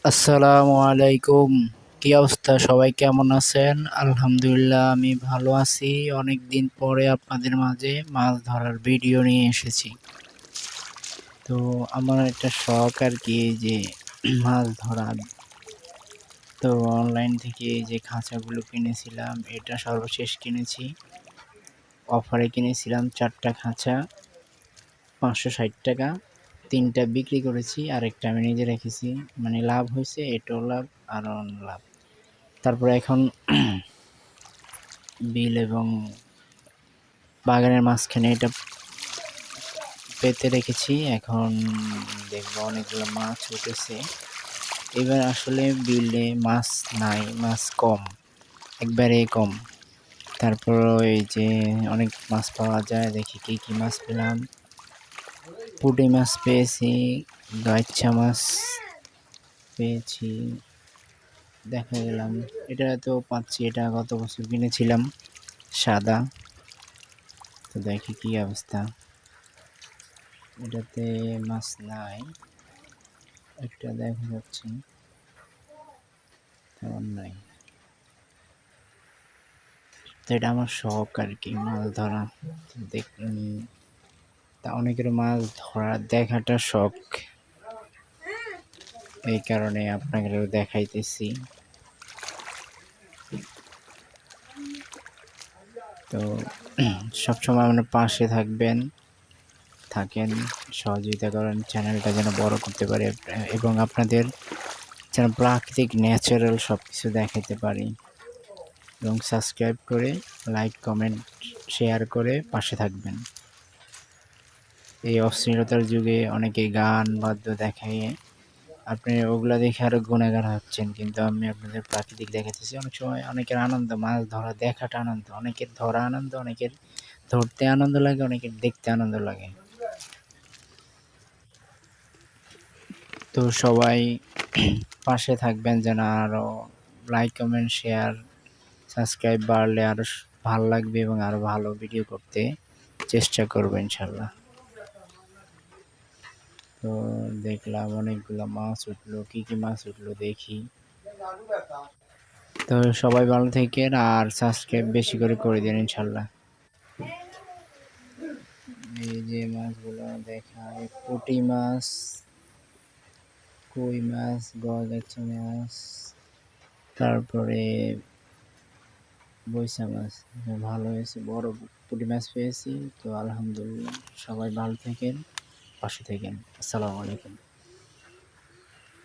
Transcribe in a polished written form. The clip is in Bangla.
আসসালামু আলাইকুম। কি অবস্থা? সবাই কেমন আছেন? আলহামদুলিল্লাহ আমি ভালো আছি। অনেক দিন পরে আপনাদের মাঝে মাছ ধরার ভিডিও নিয়ে এসেছি। তো আমার একটা শখ আরকি এই যে মাছ ধরা। তো অনলাইন থেকে এই যে খাঁচাগুলো কিনেছিলাম, এটা সর্বশেষ কিনেছি। অফারে কিনেছিলাম ৪ টা খাঁচা, ৳৫৬০। ৩ টা বিক্রি করেছি, আরেকটা আমি নিজে রেখেছি। মানে লাভ হইছে, এটাও লাভ আরও লাভ। তারপরে এখন বিল এবং বাগানের মাঝখানে এটা পেতে রেখেছি। এখন দেখবো অনেকগুলো মাছ উঠেছে। এবার আসলে বিলে মাছ নাই, মাছ কম, একবারে কম। তারপরও এই যে অনেক মাছ পাওয়া যায়, দেখি কি কি মাছ পেলাম। পুঁটি মাছ পেয়েছি, গাইচ্ছা মাছ পেয়েছি, দেখা গেলাম এটা তো পাচ্ছি, এটা গত বছর কিনেছিলাম সাদা। তো দেখি কি অবস্থা, এটাতে মাছ নাই, একটা দেখা যাচ্ছে তেমন নাই। তো এটা আমার শখ আর কি, মাছ ধরা। তা অনেকের মাছ ধরা দেখাটা শখ, এই কারণে আপনাকে দেখাইতেছি। তো সবসময় আমার পাশে থাকেন, সহযোগিতা করেন চ্যানেলটা যেন বড় করতে পারে এবং আপনাদের যেন প্রাকৃতিক ন্যাচারাল সব কিছু দেখাতে পারি। এবং সাবস্ক্রাইব করে, লাইক, কমেন্ট, শেয়ার করে পাশে থাকবেন। এই অশ্লীলতার যুগে অনেকে গান বাদ্য দেখায়, আপনি ওগুলা দেখে আরও গুণাগার হচ্ছেন, কিন্তু আমি আপনাদের প্রাকৃতিক দেখাতেছি। অনেক সময় অনেকের আনন্দ, মাছ ধরা দেখাটা আনন্দ, অনেকের ধরা আনন্দ, অনেকের ধরতে আনন্দ লাগে, অনেকের দেখতে আনন্দ লাগে। তো সবাই পাশে থাকবেন যেন আরও লাইক, কমেন্ট, শেয়ার, সাবস্ক্রাইব বাড়লে আরও ভালো লাগবে এবং আরও ভালো ভিডিও করতে চেষ্টা করবো ইনশাল্লাহ। তো দেখলাম অনেকগুলো মাছ উঠলো, কি কি মাছ উঠলো দেখি। তো সবাই ভালো থাকেন আর সাবস্ক্রাইব বেশি করে দিন ইনশাল্লাহ। এই যে মাছগুলো দেখায়, পুঁটি মাছ, কই মাছ, গলদা মাছ, তারপরে বৈশা মাছ। ভালো হয়েছে, বড় পুঁটি মাছ পেয়েছি। তো আলহামদুলিল্লাহ, সবাই ভালো থাকেন, পাশে থাকেন। আসসালামু আলাইকুম।